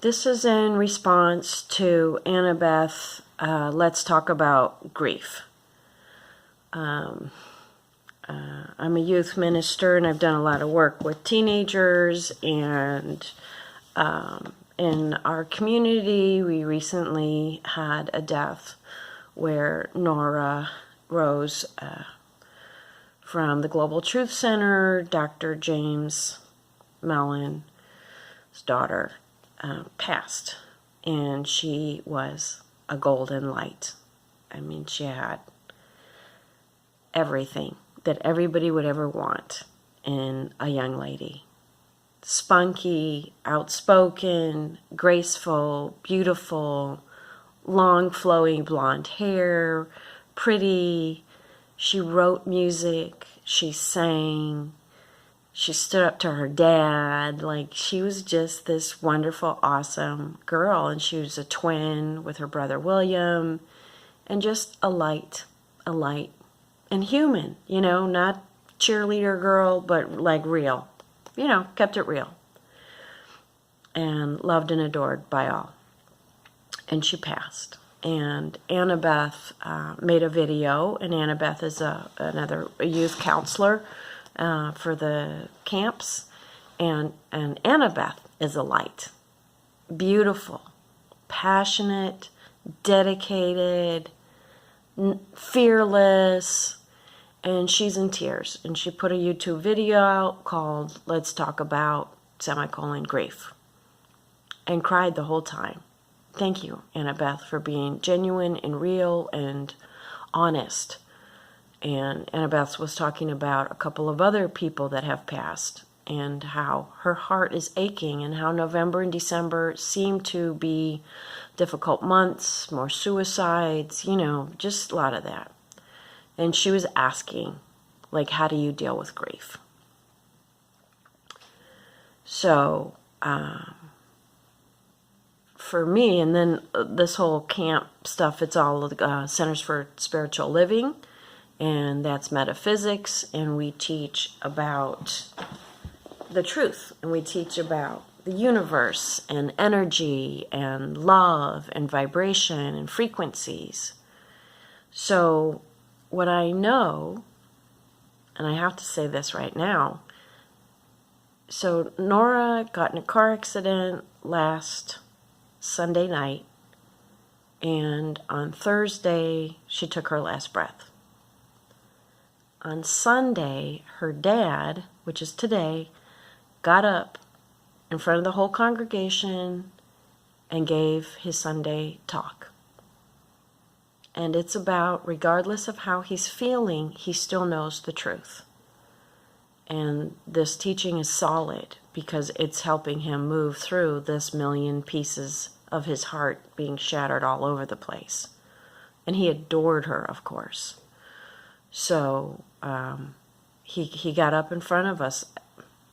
This is in response to Annabeth, Let's Talk About Grief. I'm a youth minister, and I've done a lot of work with teenagers, and in our community we recently had a death where Nora Rose from the Global Truth Center, Dr. James Mailman's daughter, passed, and she was a golden light. I mean, she had everything that everybody would ever want in a young lady. Spunky, outspoken, graceful, beautiful, long flowing blonde hair, pretty. She wrote music, she sang, she stood up to her dad. Like, she was just this wonderful, awesome girl. And she was a twin with her brother William, and just a light, and human, you know, not cheerleader girl, but like real, you know, kept it real, and loved and adored by all. And she passed. And Annabeth made a video, and Annabeth is another youth counselor for the camps, and Annabeth is a light. Beautiful, passionate, dedicated, fearless, and she's in tears. And she put a YouTube video out called Let's Talk About Grief, and cried the whole time. Thank you, Annabeth, for being genuine and real and honest. And Annabeth was talking about a couple of other people that have passed, and how her heart is aching, and how November and December seem to be difficult months, more suicides, you know, just a lot of that. And she was asking, like, how do you deal with grief? So, for me, and then this whole camp stuff, it's all Centers for Spiritual Living, and that's metaphysics, and we teach about the truth, and we teach about the universe and energy and love and vibration and frequencies. So what I know, and I have to say this right now, so Nora got in a car accident last Sunday night, and on Thursday she took her last breath. On Sunday, her dad, which is today, got up in front of the whole congregation and gave his Sunday talk. And it's about, regardless of how he's feeling, he still knows the truth. And this teaching is solid because it's helping him move through this million pieces of his heart being shattered all over the place. And he adored her, of course. So he got up in front of us.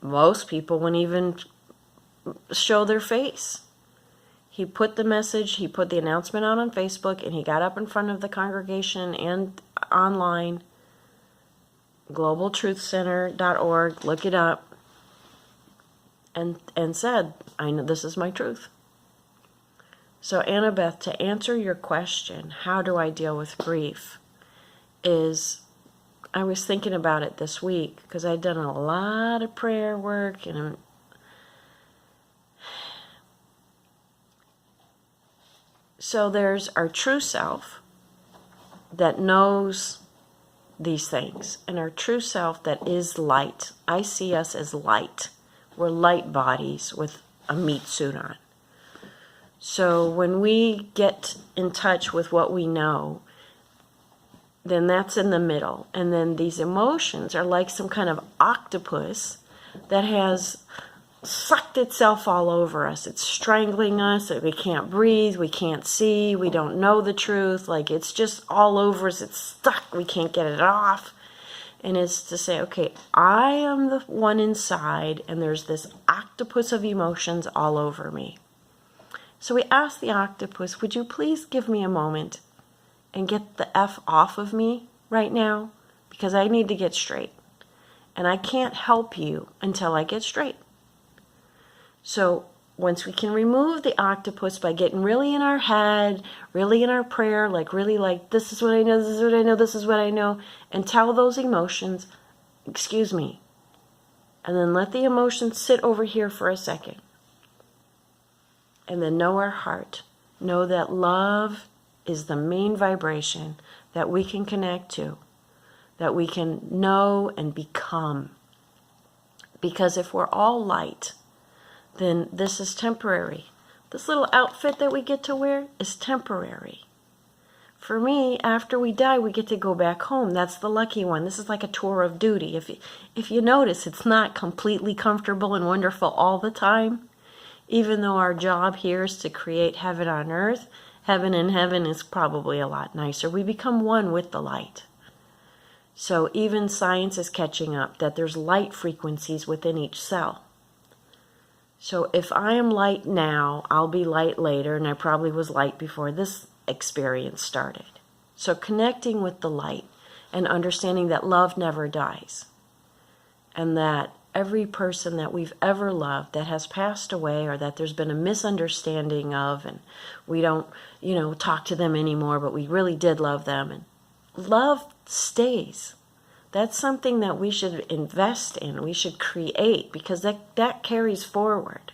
Most people wouldn't even show their face. He put the message, he put the announcement out on Facebook, and he got up in front of the congregation and online, globaltruthcenter.org, look it up, and said, I know this is my truth. So Annabeth, to answer your question, how do I deal with grief, is, I was thinking about it this week because I'd done a lot of prayer work, and so there's our true self that knows these things, and our true self that is light. I see us as light. We're light bodies with a meat suit on. So when we get in touch with what we know, then that's in the middle. And then these emotions are like some kind of octopus that has sucked itself all over us. It's strangling us. We can't breathe. We can't see. We don't know the truth. Like, it's just all over us. It's stuck. We can't get it off. And it's to say, okay, I am the one inside, and there's this octopus of emotions all over me. So we ask the octopus, would you please give me a moment and get the F off of me right now? Because I need to get straight. And I can't help you until I get straight. So once we can remove the octopus by getting really in our head, really in our prayer, like really like, this is what I know, this is what I know, this is what I know, and tell those emotions, excuse me, and then let the emotions sit over here for a second. And then know our heart. Know that love is the main vibration that we can connect to, that we can know and become. Because if we're all light, then this is temporary. This little outfit that we get to wear is temporary. For me, after we die, we get to go back home. That's the lucky one. This is like a tour of duty. If you notice, it's not completely comfortable and wonderful all the time. Even though our job here is to create heaven on earth, heaven in heaven is probably a lot nicer. We become one with the light. So even science is catching up that there's light frequencies within each cell. So if I am light now, I'll be light later, and I probably was light before this experience started. So connecting with the light and understanding that love never dies, and that every person that we've ever loved that has passed away, or that there's been a misunderstanding of, and we don't, talk to them anymore, but we really did love them, and love stays. That's something that we should invest in, we should create, because that carries forward.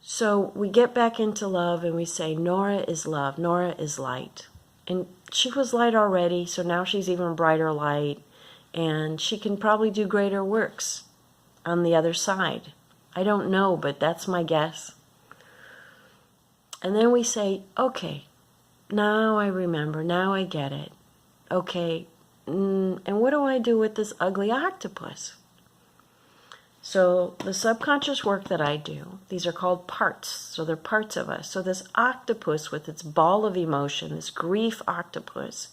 So we get back into love and we say, Nora is love, Nora is light. And she was light already, so now she's even brighter light, and she can probably do greater works on the other side. I don't know, but that's my guess. And then we say, okay, now I remember, now I get it. Okay, and what do I do with this ugly octopus? So the subconscious work that I do, these are called parts. So they're parts of us. So this octopus with its ball of emotion, this grief octopus,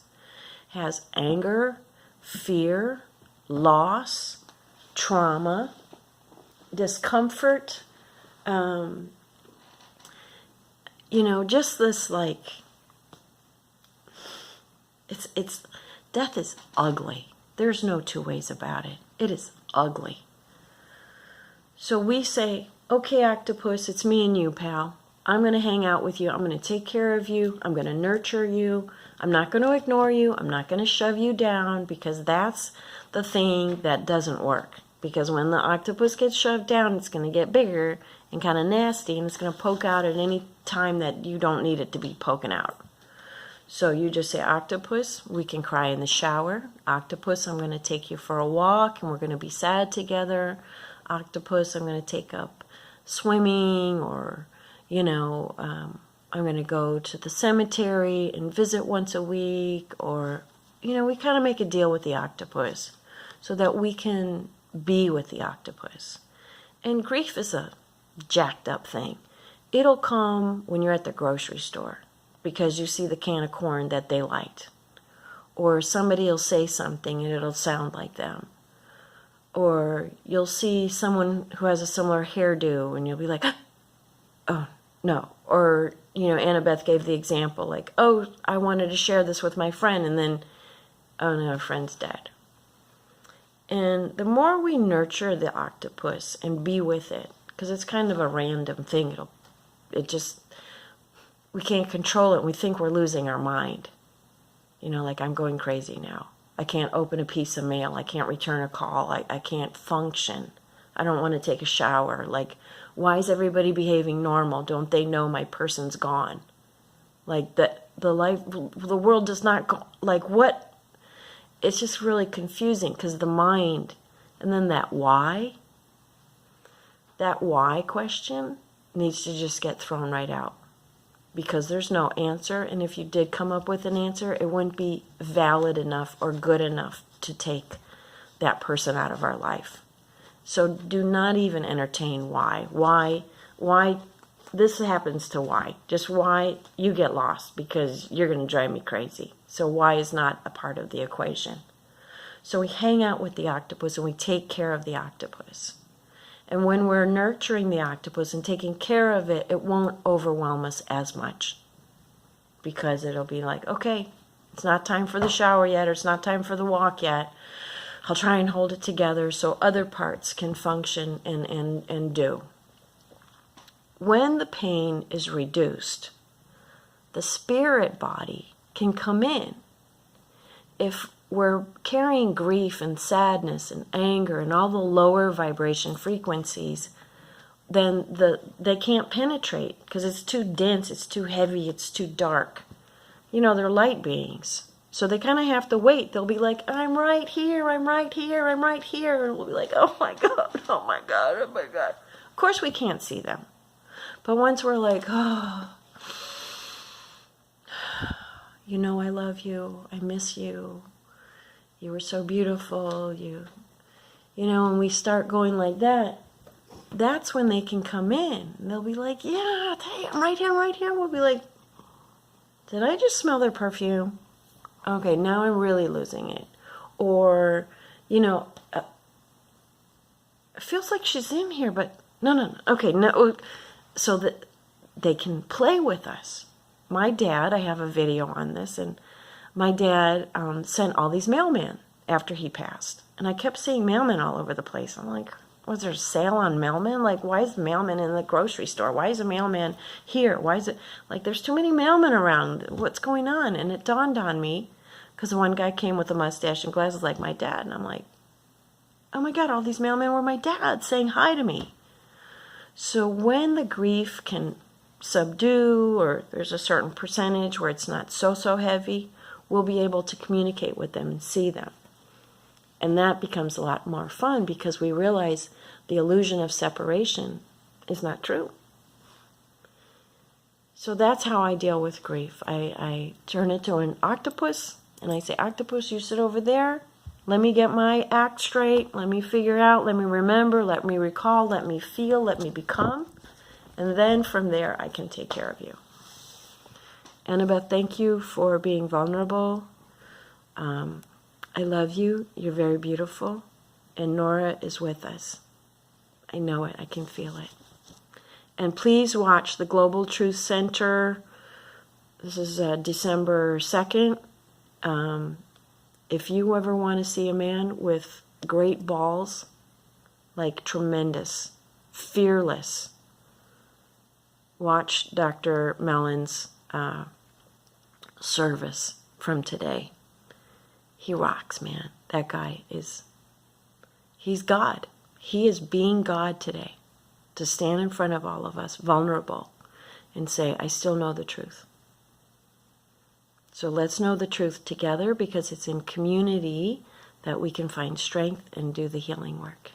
has anger, fear, loss, trauma, discomfort, just this it's death is ugly. There's no two ways about it. It is ugly. So we say, okay, octopus, it's me and you, pal. I'm going to hang out with you. I'm going to take care of you. I'm going to nurture you. I'm not going to ignore you. I'm not going to shove you down, because that's the thing that doesn't work. Because when the octopus gets shoved down, it's going to get bigger and kind of nasty, and it's going to poke out at any time that you don't need it to be poking out. So you just say, octopus, we can cry in the shower. Octopus, I'm going to take you for a walk, and we're going to be sad together. Octopus, I'm going to take up swimming, or, I'm going to go to the cemetery and visit once a week, or, we kind of make a deal with the octopus so that we can be with the octopus. And grief is a jacked up thing. It'll come when you're at the grocery store because you see the can of corn that they liked, or somebody will say something and it'll sound like them. Or you'll see someone who has a similar hairdo and you'll be like, oh, no. Or, Annabeth gave the example, like, oh, I wanted to share this with my friend, and then, oh no, her friend's dead. And the more we nurture the octopus and be with it, because it's kind of a random thing, we can't control it and we think we're losing our mind. Like, I'm going crazy now. I can't open a piece of mail. I can't return a call. I can't function. I don't want to take a shower. Like, why is everybody behaving normal? Don't they know my person's gone? Like, the world does not go, like, what? It's just really confusing, because the mind, and then that why question needs to just get thrown right out. Because there's no answer, and if you did come up with an answer, it wouldn't be valid enough or good enough to take that person out of our life. So do not even entertain why. Why this happens to why. Just why you get lost, because you're going to drive me crazy. So why is not a part of the equation. So we hang out with the octopus and we take care of the octopus. And when we're nurturing the octopus and taking care of it, it won't overwhelm us as much. Because it'll be like, okay, it's not time for the shower yet, or it's not time for the walk yet. I'll try and hold it together so other parts can function and do. when the pain is reduced, the spirit body can come in. If we're carrying grief and sadness and anger and all the lower vibration frequencies, then they can't penetrate because it's too dense, it's too heavy, it's too dark. You know, they're light beings. So they kind of have to wait. They'll be like, I'm right here, I'm right here, I'm right here. And we'll be like, oh my God, oh my God, oh my God. Of course we can't see them. But once we're like, oh, you know I love you, I miss you, you were so beautiful, you know, and we start going like that, that's when they can come in. And they'll be like, yeah, hey, I'm right here, I'm right here. We'll be like, did I just smell their perfume? Okay, now I'm really losing it. Or, you know, it feels like she's in here, but no. Okay, no. So that they can play with us. My dad, I have a video on this, and my dad sent all these mailmen after he passed. And I kept seeing mailmen all over the place. I'm like, was there a sale on mailmen? Like, why is the mailman in the grocery store? Why is a mailman here? Why is it, like, there's too many mailmen around. What's going on? And it dawned on me, because one guy came with a mustache and glasses like my dad. And I'm like, oh my God, all these mailmen were my dad saying hi to me. So when the grief can subdue, or there's a certain percentage where it's not so heavy, we'll be able to communicate with them and see them. And that becomes a lot more fun because we realize the illusion of separation is not true. So that's how I deal with grief. I turn it to an octopus, and I say, Octopus, you sit over there. Let me get my act straight. Let me figure out. Let me remember. Let me recall. Let me feel. Let me become. And then from there, I can take care of you. Annabeth, thank you for being vulnerable. I love you. You're very beautiful. And Nora is with us. I know it. I can feel it. And please watch the Global Truth Center. This is December 2nd. If you ever want to see a man with great balls, like tremendous, fearless, watch Dr. Mellon's service from today. He rocks, man. That guy he's God. He is being God today, to stand in front of all of us, vulnerable, and say, I still know the truth. So let's know the truth together, because it's in community that we can find strength and do the healing work.